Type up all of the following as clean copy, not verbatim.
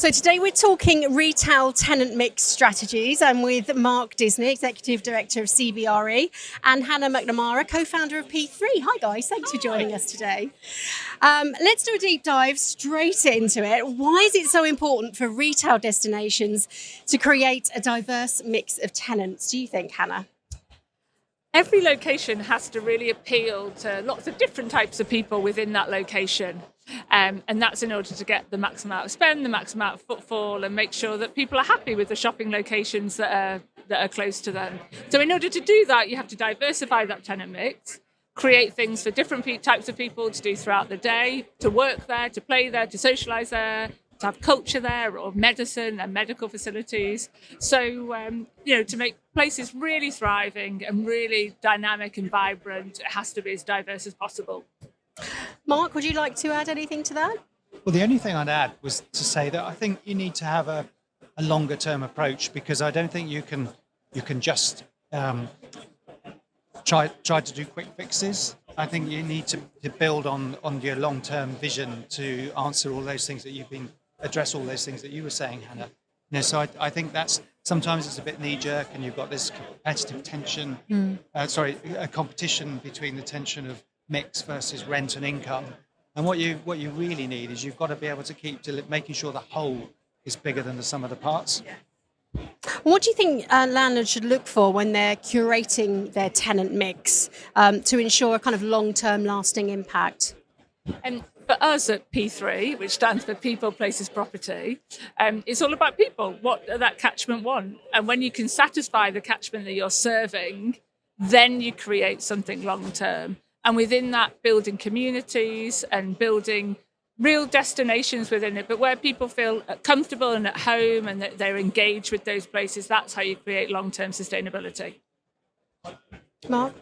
So today we're talking retail tenant mix strategies. I'm with Mark Disney, Executive Director of CBRE, and Hannah McNamara, co-founder of P3. Hi guys, thanks for joining us today. Let's do a deep dive straight into it. Why is it so important for retail destinations to create a diverse mix of tenants, do you think, Hannah? Every location has to really appeal to lots of different types of people within that location. And that's in order to get the maximum amount of spend, the maximum amount of footfall, and make sure that people are happy with the shopping locations that are close to them. So in order to do that, you have to diversify that tenant mix, create things for different types of people to do throughout the day, to work there, to play there, to socialise there, to have culture there, or medicine and medical facilities. So, to make places really thriving and really dynamic and vibrant, it has to be as diverse as possible. Mark, would you like to add anything to that? Well, the only thing I'd add was to say that I think you need to have a longer term approach, because I don't think you can just try to do quick fixes. I think you need to build on your long term vision to answer all those things that address all those things that you were saying, Hannah. So I think that's sometimes it's a bit knee jerk, and you've got this competitive tension. A competition between the tension of mix versus rent and income. And what you really need is you've got to be able to keep making sure the whole is bigger than the sum of the parts. What do you think landlords should look for when they're curating their tenant mix to ensure a kind of long-term lasting impact? And for us at P3, which stands for People, Places, Property, it's all about people. What does that catchment want? And when you can satisfy the catchment that you're serving, then you create something long-term. And within that, building communities and building real destinations within it, but where people feel comfortable and at home and that they're engaged with those places, that's how you create long-term sustainability. Mark?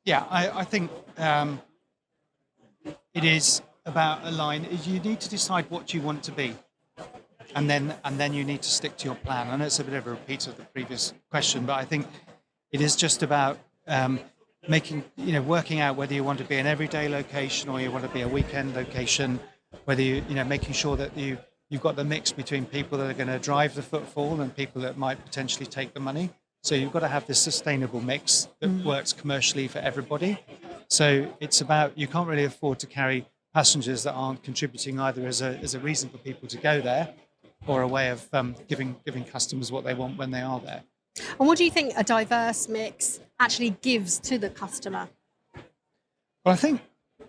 Yeah, I think it is about a line. You need to decide what you want to be, and then you need to stick to your plan. I know it's a bit of a repeat of the previous question, but I think it is just about working out whether you want to be an everyday location or you want to be a weekend location, whether making sure that you've got the mix between people that are going to drive the footfall and people that might potentially take the money. So you've got to have this sustainable mix that works commercially for everybody. So it's about, you can't really afford to carry passengers that aren't contributing either as a reason for people to go there, or a way of giving customers what they want when they are there. And what do you think a diverse mix actually gives to the customer? Well, I think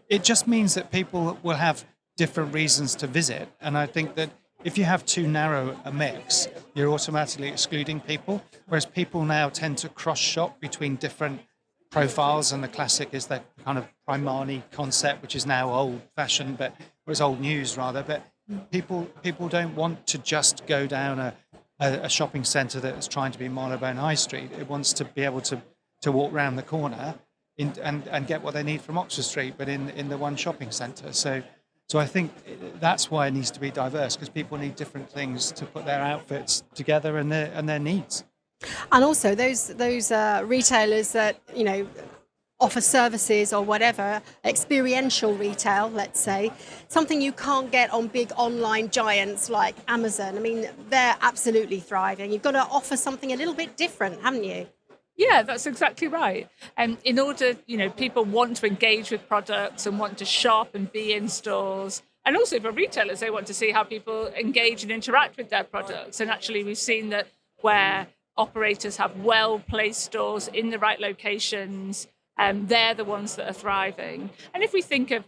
it just means that people will have different reasons to visit. And I think that if you have too narrow a mix, you're automatically excluding people, whereas people now tend to cross-shop between different profiles, and the classic is the kind of Primani concept, which is now old-fashioned, but it was old news rather. But people don't want to just go down a shopping centre that's trying to be Marylebone High Street. It wants to be able to walk round the corner and get what they need from Oxford Street, but in the one shopping centre. So I think that's why it needs to be diverse, because people need different things to put their outfits together and their needs. And also those retailers that offer services or whatever, experiential retail, let's say, something you can't get on big online giants like Amazon. I mean, they're absolutely thriving. You've got to offer something a little bit different, haven't you? Yeah, that's exactly right. And in order, people want to engage with products and want to shop and be in stores. And also for retailers, they want to see how people engage and interact with their products. And actually, we've seen that where operators have well-placed stores in the right locations, they're the ones that are thriving. And if we think of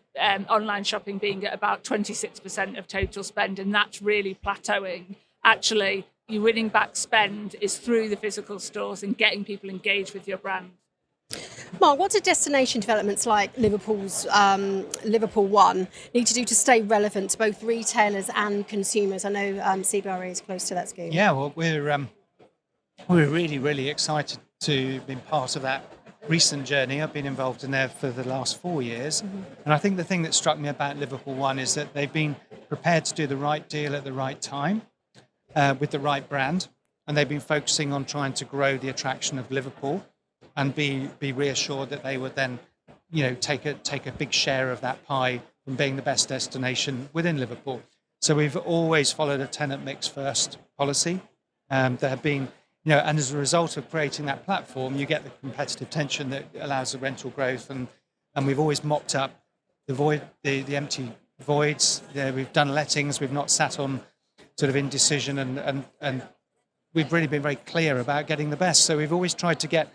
online shopping being at about 26% of total spend, and that's really plateauing, actually, your winning back spend is through the physical stores and getting people engaged with your brand. Mark, what do destination developments like Liverpool's Liverpool One need to do to stay relevant to both retailers and consumers? I know CBRE is close to that scheme. Yeah, well, we're really, really excited to be part of that recent journey. I've been involved in there for the last 4 years. And I think the thing that struck me about Liverpool One is that they've been prepared to do the right deal at the right time with the right brand. And they've been focusing on trying to grow the attraction of Liverpool and be reassured that they would then, take a big share of that pie from being the best destination within Liverpool. So we've always followed a tenant mix first policy. There have been, and as a result of creating that platform, you get the competitive tension that allows the rental growth, and we've always mopped up the empty voids. We've done lettings. We've not sat on sort of indecision, and we've really been very clear about getting the best. So we've always tried to get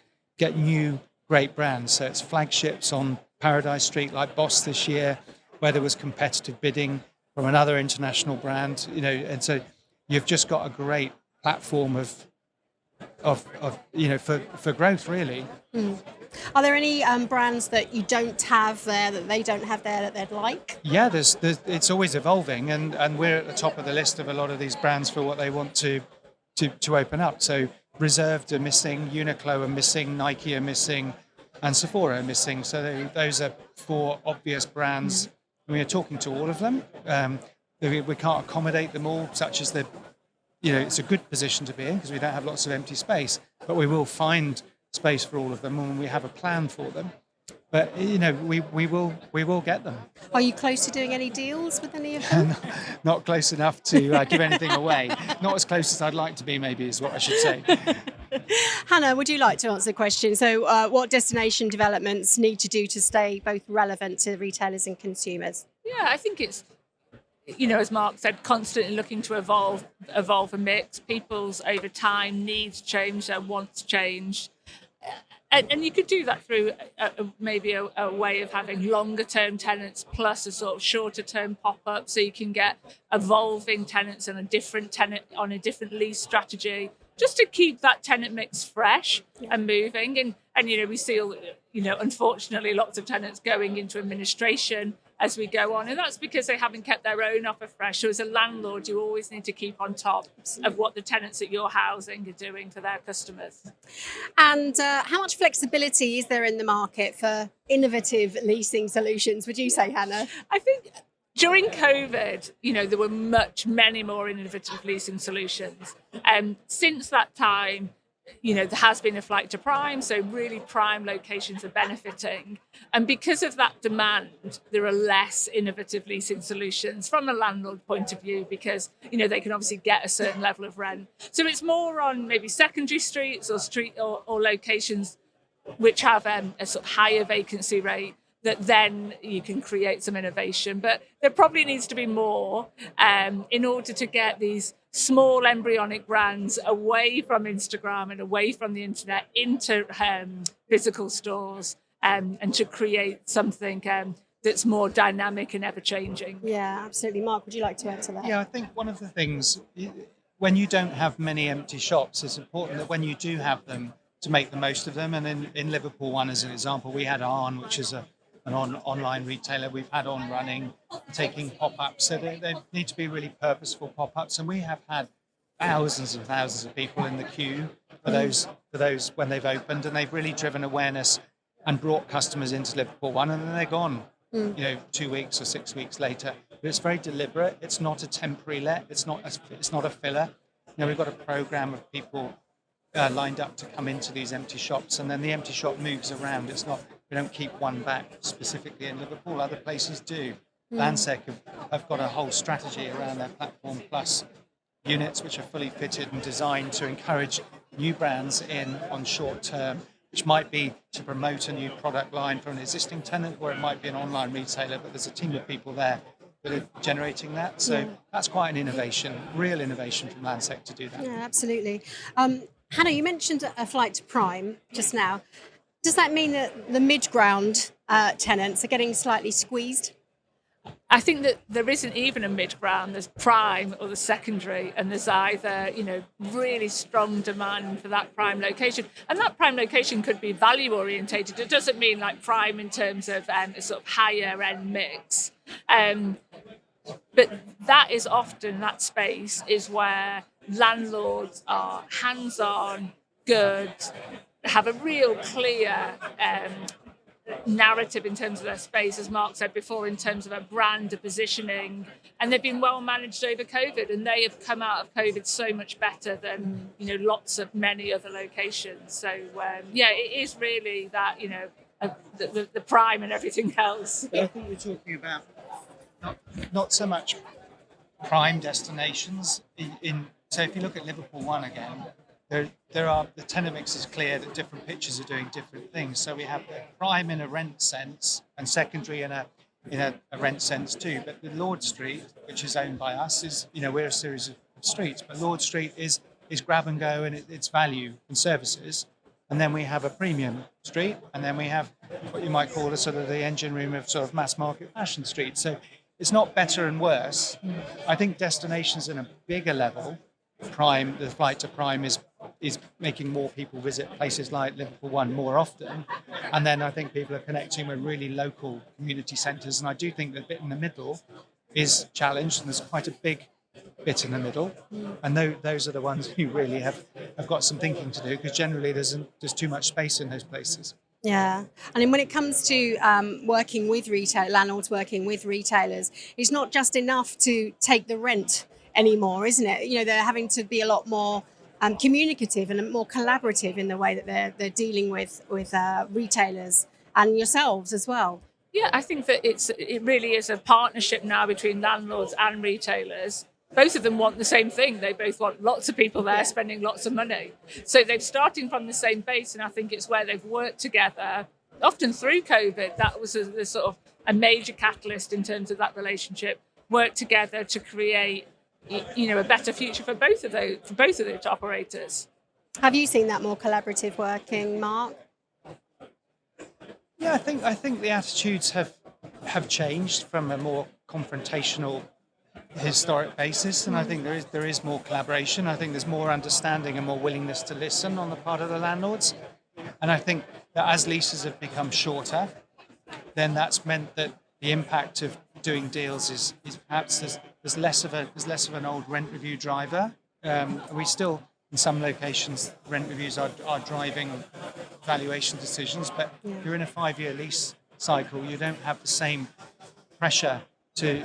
new great brands. So it's flagships on Paradise Street like Boss this year, where there was competitive bidding from another international brand. And so you've just got a great platform for growth, really. Are there any brands that you don't have there that they don't have there that they'd like? Yeah, it's always evolving, and we're at the top of the list of a lot of these brands for what they want to open up. So Reserved are missing, Uniqlo are missing, Nike are missing, and Sephora are missing. So those are 4 obvious brands. We are talking to all of them. We can't accommodate them all, such as it's a good position to be in because we don't have lots of empty space, but we will find space for all of them when we have a plan for them. But we will get them. Are you close to doing any deals with any of them? Not close enough to give anything away. Not as close as I'd like to be, maybe, is what I should say. Hannah, would you like to answer the question? So what destination developments need to do to stay both relevant to retailers and consumers? Yeah, I think it's, as Mark said, constantly looking to evolve a mix. People's over time needs change, their wants change. And you could do that through maybe a way of having longer term tenants plus a sort of shorter term pop-up, so you can get evolving tenants and a different tenant on a different lease strategy, just to keep that tenant mix fresh and moving. And we see, unfortunately, lots of tenants going into administration as we go on, and that's because they haven't kept their own offer fresh. So as a landlord, you always need to keep on top of what the tenants that you're housing are doing for their customers. And how much flexibility is there in the market for innovative leasing solutions, would you say, Hannah? I think during COVID, there were many more innovative leasing solutions. Since that time, there has been a flight to prime, so really prime locations are benefiting. And because of that demand, there are less innovative leasing solutions from a landlord point of view, because, they can obviously get a certain level of rent. So it's more on maybe secondary streets or locations which have a sort of higher vacancy rate, that then you can create some innovation. But there probably needs to be more in order to get these small embryonic brands away from Instagram and away from the internet into physical stores, and to create something that's more dynamic and ever-changing. Yeah, absolutely. Mark, would you like to add to that? Yeah, I think one of the things, when you don't have many empty shops, it's important that when you do have them, to make the most of them. And in Liverpool, one as an example, we had Arn, which is an online retailer. We've had On running, taking pop-ups. So they need to be really purposeful pop-ups. And we have had thousands and thousands of people in the queue for those when they've opened, and they've really driven awareness and brought customers into Liverpool One, and then they're gone, 2 weeks or 6 weeks later. But it's very deliberate. It's not a temporary let. It's not a filler. We've got a program of people lined up to come into these empty shops, and then the empty shop moves around. We don't keep one back specifically in Liverpool. Other places do. Landsec have got a whole strategy around their Platform Plus units, which are fully fitted and designed to encourage new brands in on short term, which might be to promote a new product line for an existing tenant, or it might be an online retailer, but there's a team of people there that are generating that. So that's quite an innovation, real innovation from Landsec to do that. Yeah, absolutely. Hannah, you mentioned a flight to prime just now. Does that mean that the mid-ground tenants are getting slightly squeezed? I think that there isn't even a mid-ground. There's prime or the secondary, and there's either, really strong demand for that prime location. And that prime location could be value orientated. It doesn't mean like prime in terms of a sort of higher end mix. But that space is where landlords are hands-on, good, have a real clear narrative in terms of their space, as Mark said before, in terms of a brand, a positioning, and they've been well managed over COVID, and they have come out of COVID so much better than many other locations. So it is really that the prime and everything else. But I think we're talking about not so much prime destinations. So if you look at Liverpool One again, there are the tenant mix is clear that different pitches are doing different things. So we have prime in a rent sense and secondary in a rent sense too. But the Lord Street, which is owned by us, is we're a series of streets, but Lord Street is grab and go and it's value and services. And then we have a premium street, and then we have what you might call a sort of the engine room of sort of mass market fashion street. So it's not better and worse. I think destinations in a bigger level, prime, the flight to prime is making more people visit places like Liverpool One more often. And then I think people are connecting with really local community centres. And I do think the bit in the middle is challenged, and there's quite a big bit in the middle, and those are the ones who really have got some thinking to do, because generally there's too much space in those places. Yeah, and then when it comes to working with landlords working with retailers, it's not just enough to take the rent anymore, isn't it? They're having to be a lot more communicative and more collaborative in the way that they're dealing with retailers and yourselves as well. Yeah, I think that it really is a partnership now between landlords and retailers. Both of them want the same thing. They both want lots of people there spending lots of money. So they're starting from the same base, and I think it's where they've worked together, often through COVID. That was a sort of a major catalyst in terms of that relationship, work together to create a better future for both of those operators. Have you seen that more collaborative working, Mark? Yeah, I think the attitudes have changed from a more confrontational historic basis, and I think there is more collaboration. I think there's more understanding and more willingness to listen on the part of the landlords. And I think that as leases have become shorter, then that's meant that the impact of doing deals is perhaps there's less of an old rent review driver. We still, in some locations, rent reviews are driving valuation decisions, but if you're in a 5-year lease cycle, you don't have the same pressure to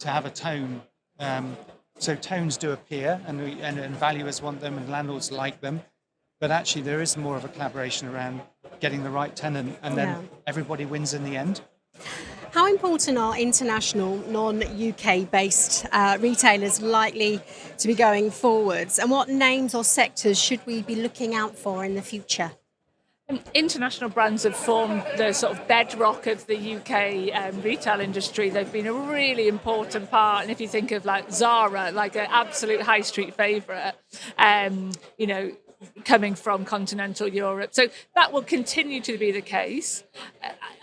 have a tone. So tones do appear, and valuers want them, and landlords like them. But actually, there is more of a collaboration around getting the right tenant, and then everybody wins in the end. How important are international, non-UK based retailers likely to be going forwards? And what names or sectors should we be looking out for in the future? International brands have formed the sort of bedrock of the UK retail industry. They've been a really important part. And if you think of like Zara, like an absolute high street favourite, coming from continental Europe. So that will continue to be the case.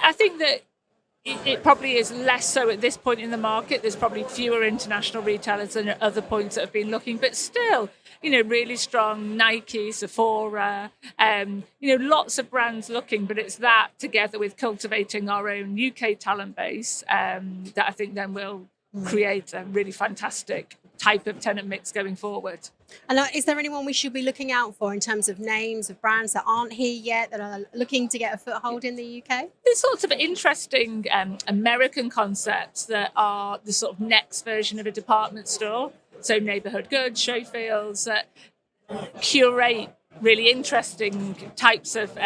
I think that it probably is less so at this point in the market. There's probably fewer international retailers than at other points that have been looking, but still, really strong Nike, Sephora, lots of brands looking, but it's that together with cultivating our own UK talent base that I think then will create a really fantastic type of tenant mix going forward. And is there anyone we should be looking out for in terms of names of brands that aren't here yet, that are looking to get a foothold in the UK? There's sorts of interesting American concepts that are the sort of next version of a department store. So neighbourhood goods, show fields that curate really interesting types of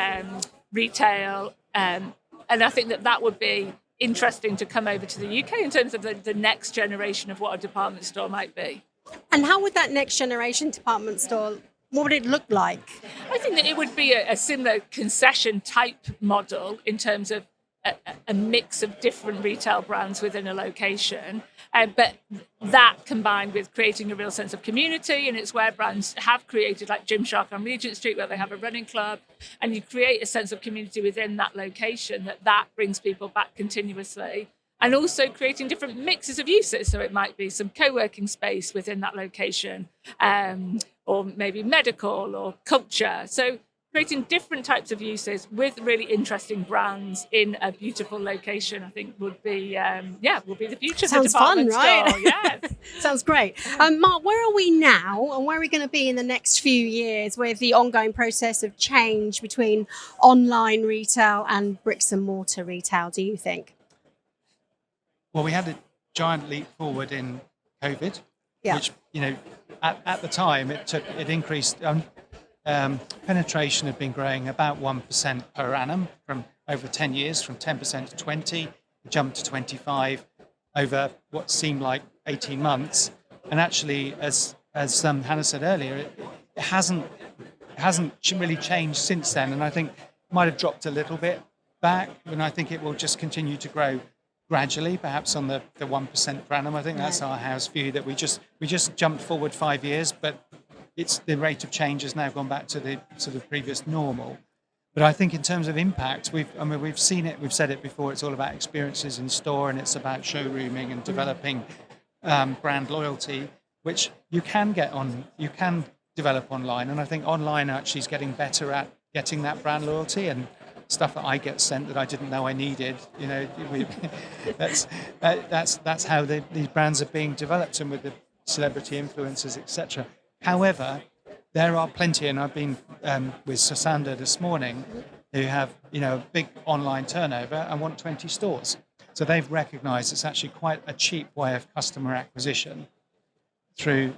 retail. And I think that would be interesting to come over to the UK in terms of the next generation of what a department store might be. And how would that next generation department store, what would it look like? I think that it would be a similar concession type model in terms of a mix of different retail brands within a location. But that combined with creating a real sense of community, and it's where brands have created, like Gymshark on Regent Street, where they have a running club, and you create a sense of community within that location that brings people back continuously. And also creating different mixes of uses. So it might be some co-working space within that location, or maybe medical or culture. So creating different types of uses with really interesting brands in a beautiful location, I think would be the future. Sounds fun, right? Store. Yes. Sounds great. Mark, where are we now, and where are we going to be in the next few years with the ongoing process of change between online retail and bricks and mortar retail, do you think? Well, we had a giant leap forward in COVID, which, at the time it increased. Penetration had been growing about 1% per annum from over 10 years, from 10% to 20%. it jumped to 25 over what seemed like 18 months. And actually, as Hannah said earlier, it hasn't really changed since then. And I think it might have dropped a little bit back, and I think it will just continue to grow gradually, perhaps on the 1% per annum. I think that's our house view, that we just jumped forward 5 years, but it's the rate of change has now gone back to the sort of previous normal. But I think in terms of impact, we've seen it, we've said it before, it's all about experiences in store, and it's about showrooming and developing brand loyalty, which you can develop online. And I think online actually is getting better at getting that brand loyalty, and stuff that I get sent that I didn't know I needed. That's how these brands are being developed, and with the celebrity influencers, etc. However, there are plenty, and I've been with Sosandar this morning, who have a big online turnover and want 20 stores. So they've recognised it's actually quite a cheap way of customer acquisition. Through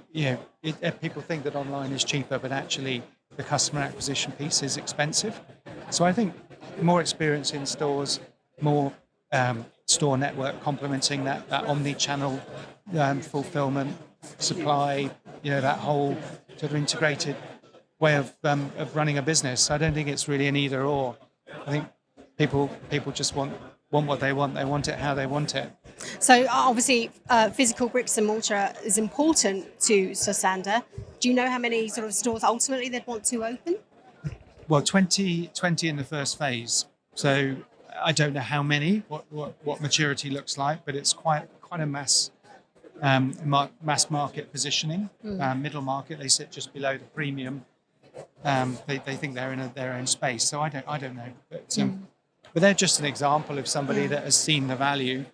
people think that online is cheaper, but actually the customer acquisition piece is expensive. So I think more experience in stores, more store network complementing that omni-channel fulfillment, supply, that whole sort of integrated way of running a business. I don't think it's really an either or. I think people just want what they want. They want it how they want it. So obviously, physical bricks and mortar is important to Sosandar. Do you know how many sort of stores ultimately they'd want to open? Well, 20 in the first phase. So I don't know how many, what maturity looks like, but it's quite a mass market positioning. Middle market, they sit just below the premium. They think they're in their own space. So I don't know, but they're just an example of somebody that has seen the value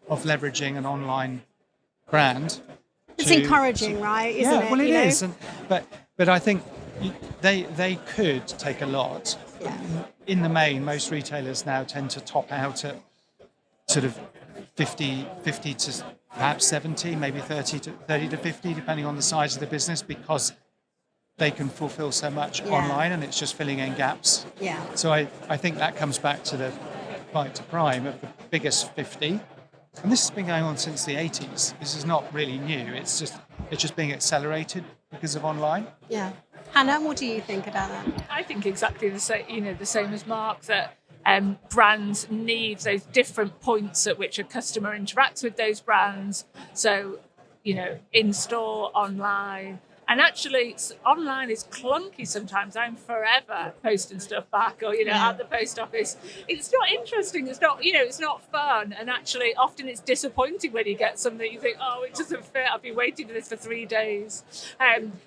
of leveraging an online brand. It's encouraging, right? Isn't it? Well, it is. But I think they could take a lot. Yeah. In the main, most retailers now tend to top out at sort of 50 to perhaps 70, maybe 30 to 50, depending on the size of the business, because they can fulfill so much online, and it's just filling in gaps. Yeah. So I think that comes back to the bite to prime of the biggest 50. And this has been going on since the 80s. This is not really new. It's just being accelerated because of online. Yeah. Hannah, what do you think about that? I think exactly the same. The same as Mark, that brands need those different points at which a customer interacts with those brands. So, in store, online. And actually, online is clunky sometimes. I'm forever posting stuff back, or at the post office. It's not interesting. It's not, it's not fun. And actually, often it's disappointing when you get something you think, oh, it doesn't fit. I've been waiting for this for 3 days.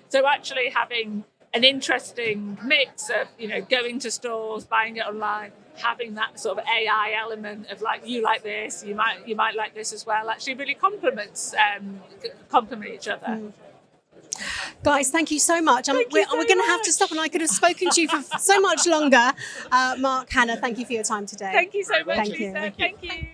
So actually, having an interesting mix of going to stores, buying it online, having that sort of AI element of like, you like this, you might like this as well. Actually, really complement each other. Guys, thank you so much. We're going to have to stop, and I could have spoken to you for so much longer. Mark, Hannah, thank you for your time today. Thank you so much, Thank Lisa. you. Thank you.